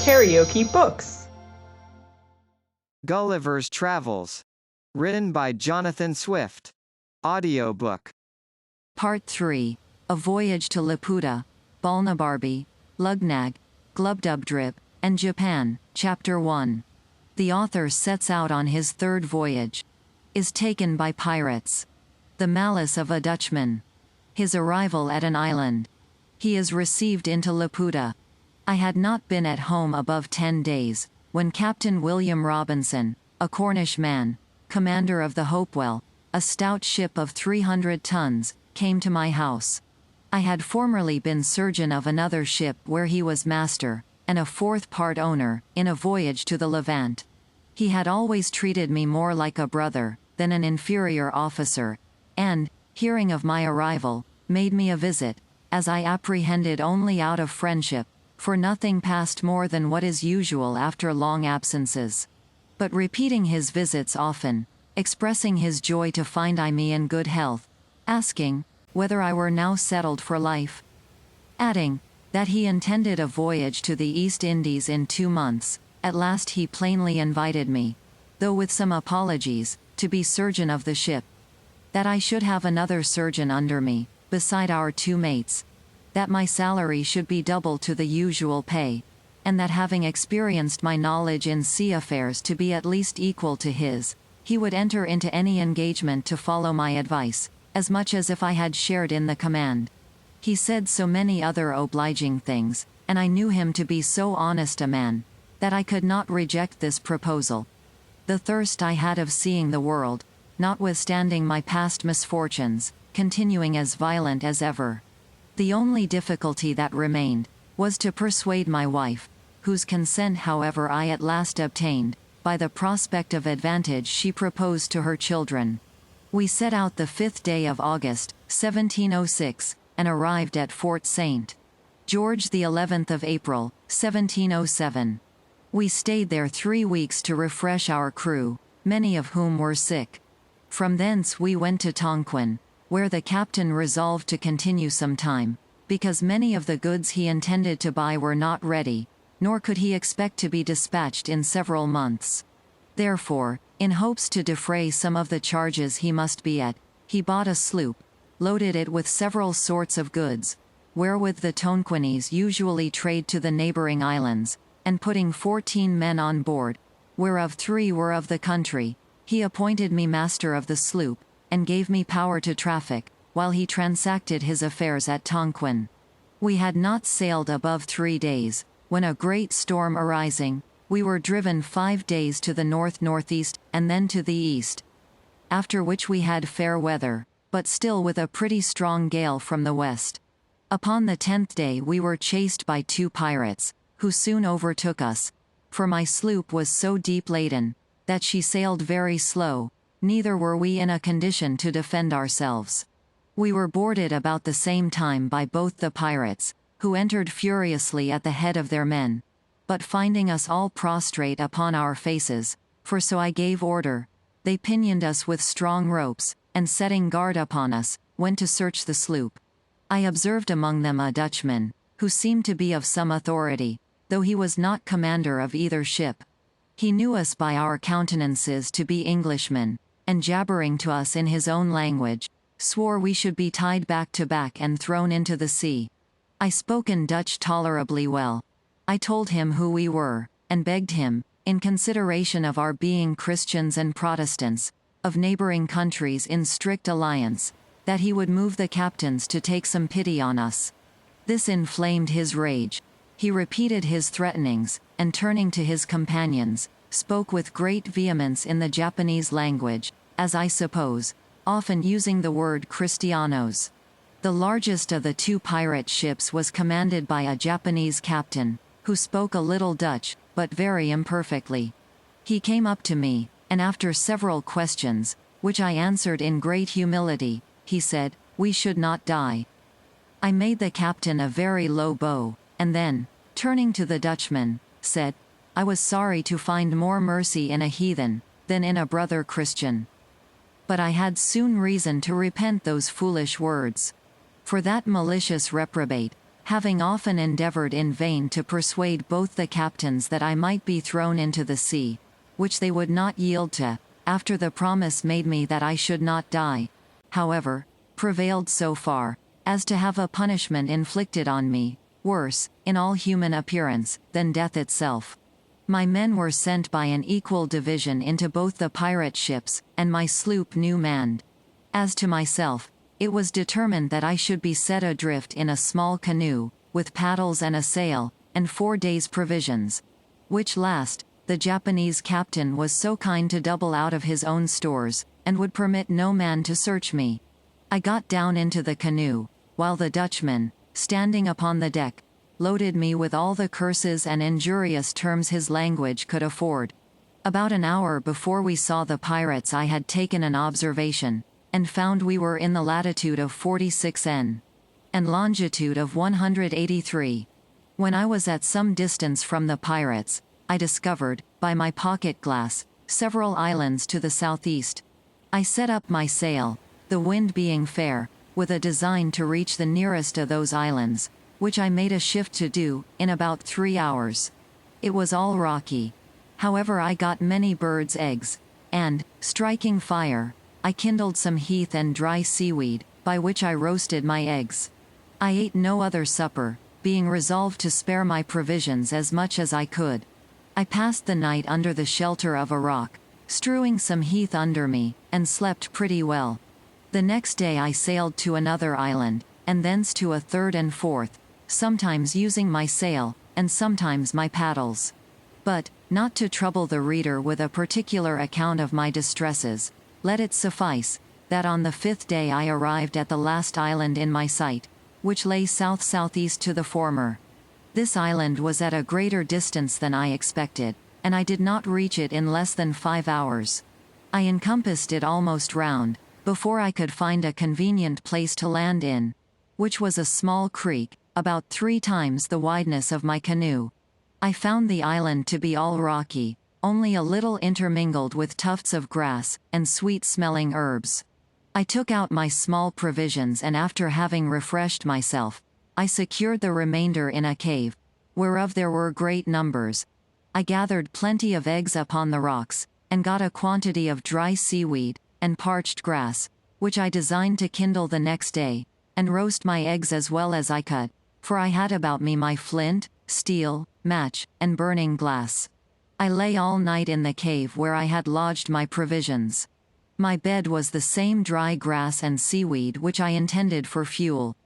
KaraokeBooks. Gulliver's Travels. Written by Jonathan Swift. Audiobook. Part 3. A Voyage to Laputa, Balnabarbi, Lugnag, Glubdubdrib, and Japan, Chapter 1. The author sets out on his third voyage. Is taken by pirates. The malice of a Dutchman. His arrival at an island. He is received into Laputa. I had not been at home above 10 days, when Captain William Robinson, a Cornish man, commander of the Hopewell, a stout ship of 300 tons, came to my house. I had formerly been surgeon of another ship where he was master, and a fourth part owner, in a voyage to the Levant. He had always treated me more like a brother, than an inferior officer, and, hearing of my arrival, made me a visit, as I apprehended only out of friendship, for nothing passed more than what is usual after long absences. But repeating his visits often, expressing his joy to find me in good health, asking, whether I were now settled for life, adding, that he intended a voyage to the East Indies in 2 months, at last he plainly invited me, though with some apologies, to be surgeon of the ship. That I should have another surgeon under me, beside our 2 mates. That my salary should be double to the usual pay, and that having experienced my knowledge in sea affairs to be at least equal to his, he would enter into any engagement to follow my advice, as much as if I had shared in the command. He said so many other obliging things, and I knew him to be so honest a man, that I could not reject this proposal. The thirst I had of seeing the world, notwithstanding my past misfortunes, continuing as violent as ever. The only difficulty that remained, was to persuade my wife, whose consent however I at last obtained, by the prospect of advantage she proposed to her children. We set out the 5th day of August, 1706, and arrived at Fort St. George the 11th of April, 1707. We stayed there 3 weeks to refresh our crew, many of whom were sick. From thence we went to Tonquin, where the captain resolved to continue some time, because many of the goods he intended to buy were not ready, nor could he expect to be dispatched in several months. Therefore, in hopes to defray some of the charges he must be at, he bought a sloop, loaded it with several sorts of goods, wherewith the Tonquinese usually trade to the neighboring islands, and putting 14 men on board, whereof 3 were of the country, he appointed me master of the sloop, and gave me power to traffic, while he transacted his affairs at Tonquin. We had not sailed above 3 days, when a great storm arising, we were driven 5 days to the north-northeast, and then to the east. After which we had fair weather, but still with a pretty strong gale from the west. Upon the 10th day we were chased by 2 pirates, who soon overtook us, for my sloop was so deep laden, that she sailed very slow, neither were we in a condition to defend ourselves. We were boarded about the same time by both the pirates, who entered furiously at the head of their men, but finding us all prostrate upon our faces, for so I gave order, they pinioned us with strong ropes, and setting guard upon us, went to search the sloop. I observed among them a Dutchman, who seemed to be of some authority, though he was not commander of either ship. He knew us by our countenances to be Englishmen, and jabbering to us in his own language, swore we should be tied back to back and thrown into the sea. I spoke in Dutch tolerably well. I told him who we were, and begged him, in consideration of our being Christians and Protestants, of neighboring countries in strict alliance, that he would move the captains to take some pity on us. This inflamed his rage. He repeated his threatenings, and turning to his companions, spoke with great vehemence in the Japanese language, as I suppose, often using the word Christianos. The largest of the 2 pirate ships was commanded by a Japanese captain, who spoke a little Dutch, but very imperfectly. He came up to me, and after several questions, which I answered in great humility, he said, we should not die. I made the captain a very low bow, and then, turning to the Dutchman, said, I was sorry to find more mercy in a heathen, than in a brother Christian. But I had soon reason to repent those foolish words. For that malicious reprobate, Having often endeavored in vain to persuade both the captains that I might be thrown into the sea, which they would not yield to, after the promise made me that I should not die, however, prevailed so far, as to have a punishment inflicted on me, worse, in all human appearance, than death itself. My men were sent by an equal division into both the pirate ships, and my sloop new manned. As to myself, it was determined that I should be set adrift in a small canoe, with paddles and a sail, and 4 days' provisions. Which last, the Japanese captain was so kind to double out of his own stores, and would permit no man to search me. I got down into the canoe, while the Dutchman, standing upon the deck, loaded me with all the curses and injurious terms his language could afford. About an hour before we saw the pirates I had taken an observation, and found we were in the latitude of 46 N. and longitude of 183. When I was at some distance from the pirates, I discovered, by my pocket glass, several islands to the southeast. I set up my sail, the wind being fair, with a design to reach the nearest of those islands, which I made a shift to do, in about 3 hours. It was all rocky. However, I got many birds' eggs, and, striking fire, I kindled some heath and dry seaweed, by which I roasted my eggs. I ate no other supper, being resolved to spare my provisions as much as I could. I passed the night under the shelter of a rock, strewing some heath under me, and slept pretty well. The next day I sailed to another island, and thence to a third and fourth, sometimes using my sail, and sometimes my paddles. But, not to trouble the reader with a particular account of my distresses, let it suffice, that on the 5th day I arrived at the last island in my sight, which lay south-southeast to the former. This island was at a greater distance than I expected, and I did not reach it in less than 5 hours. I encompassed it almost round, before I could find a convenient place to land in, which was a small creek, about 3 times the wideness of my canoe. I found the island to be all rocky, only a little intermingled with tufts of grass, and sweet-smelling herbs. I took out my small provisions, and after having refreshed myself, I secured the remainder in a cave, whereof there were great numbers. I gathered plenty of eggs upon the rocks, and got a quantity of dry seaweed, and parched grass, which I designed to kindle the next day, and roast my eggs as well as I could, for I had about me my flint, steel, match, and burning glass. I lay all night in the cave where I had lodged my provisions. My bed was the same dry grass and seaweed which I intended for fuel.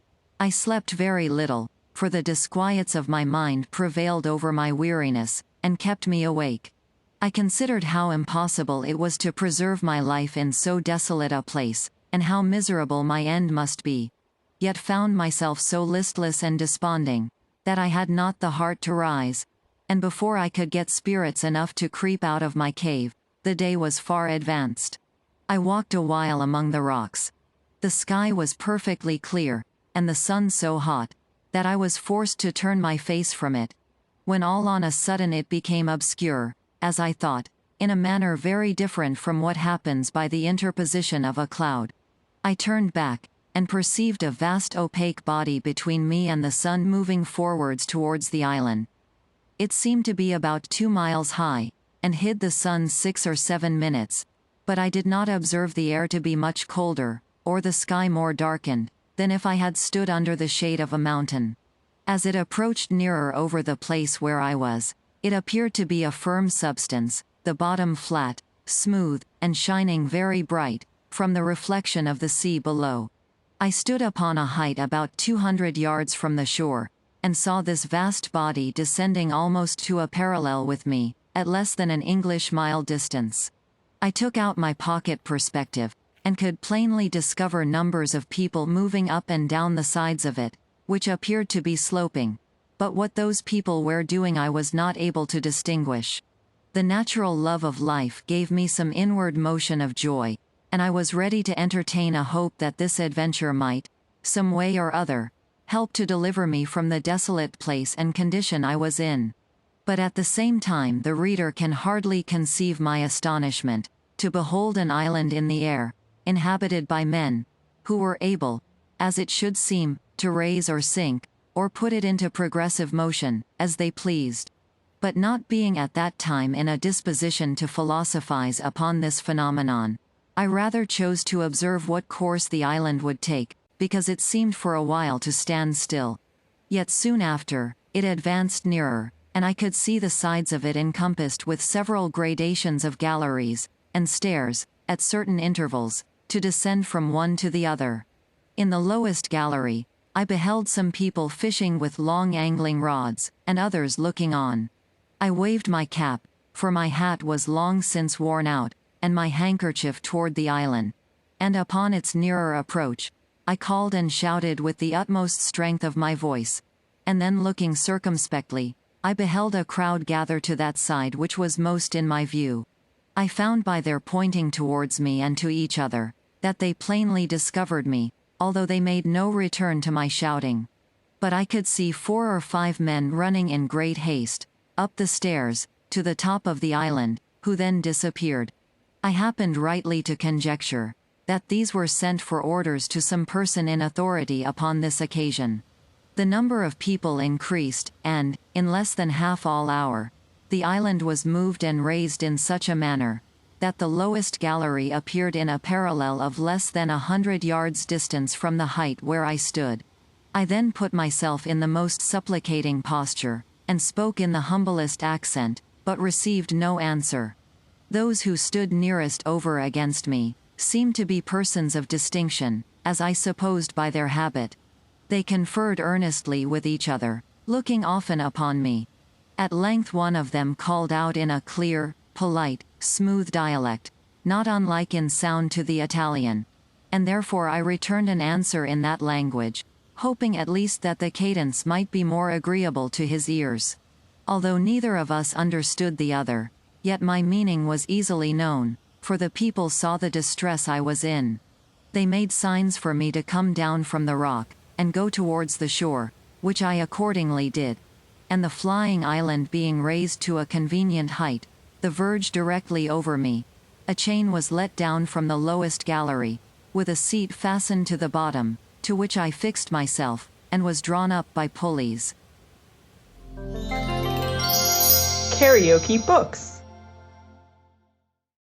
I slept very little, for the disquiets of my mind prevailed over my weariness, and kept me awake. I considered how impossible it was to preserve my life in so desolate a place, and how miserable my end must be, yet found myself so listless and desponding, that I had not the heart to rise, and before I could get spirits enough to creep out of my cave, the day was far advanced. I walked a while among the rocks. The sky was perfectly clear, and the sun so hot, that I was forced to turn my face from it, when all on a sudden it became obscure, as I thought, in a manner very different from what happens by the interposition of a cloud. I turned back, and perceived a vast opaque body between me and the sun moving forwards towards the island. It seemed to be about 2 miles high, and hid the sun 6 or 7 minutes, but I did not observe the air to be much colder, or the sky more darkened, than if I had stood under the shade of a mountain. As it approached nearer over the place where I was, it appeared to be a firm substance, the bottom flat, smooth, and shining very bright, from the reflection of the sea below. I stood upon a height about 200 yards from the shore, and saw this vast body descending almost to a parallel with me, at less than an English mile distance. I took out my pocket perspective, and could plainly discover numbers of people moving up and down the sides of it, which appeared to be sloping, but what those people were doing I was not able to distinguish. The natural love of life gave me some inward motion of joy, and I was ready to entertain a hope that this adventure might, some way or other, help to deliver me from the desolate place and condition I was in. But at the same time the reader can hardly conceive my astonishment, to behold an island in the air, inhabited by men, who were able, as it should seem, to raise or sink, or put it into progressive motion, as they pleased. But not being at that time in a disposition to philosophize upon this phenomenon, I rather chose to observe what course the island would take, because it seemed for a while to stand still. Yet soon after, it advanced nearer, and I could see the sides of it encompassed with several gradations of galleries, and stairs, at certain intervals, to descend from one to the other. In the lowest gallery, I beheld some people fishing with long angling rods, and others looking on. I waved my cap, for my hat was long since worn out, and my handkerchief toward the island, and upon its nearer approach, I called and shouted with the utmost strength of my voice, and then looking circumspectly, I beheld a crowd gather to that side which was most in my view. I found by their pointing towards me and to each other, that they plainly discovered me, although they made no return to my shouting. But I could see 4 or 5 men running in great haste, up the stairs, to the top of the island, who then disappeared. I happened rightly to conjecture, that these were sent for orders to some person in authority upon this occasion. The number of people increased, and, in less than half all hour, the island was moved and raised in such a manner, that the lowest gallery appeared in a parallel of less than 100 yards distance from the height where I stood. I then put myself in the most supplicating posture, and spoke in the humblest accent, but received no answer. Those who stood nearest over against me seemed to be persons of distinction, as I supposed by their habit. They conferred earnestly with each other, looking often upon me. At length one of them called out in a clear, polite, smooth dialect, not unlike in sound to the Italian, and therefore I returned an answer in that language, hoping at least that the cadence might be more agreeable to his ears. Although neither of us understood the other, yet my meaning was easily known, for the people saw the distress I was in. They made signs for me to come down from the rock, and go towards the shore, which I accordingly did. And the flying island being raised to a convenient height, the verge directly over me, a chain was let down from the lowest gallery, with a seat fastened to the bottom, to which I fixed myself, and was drawn up by pulleys. KaraokeBooks.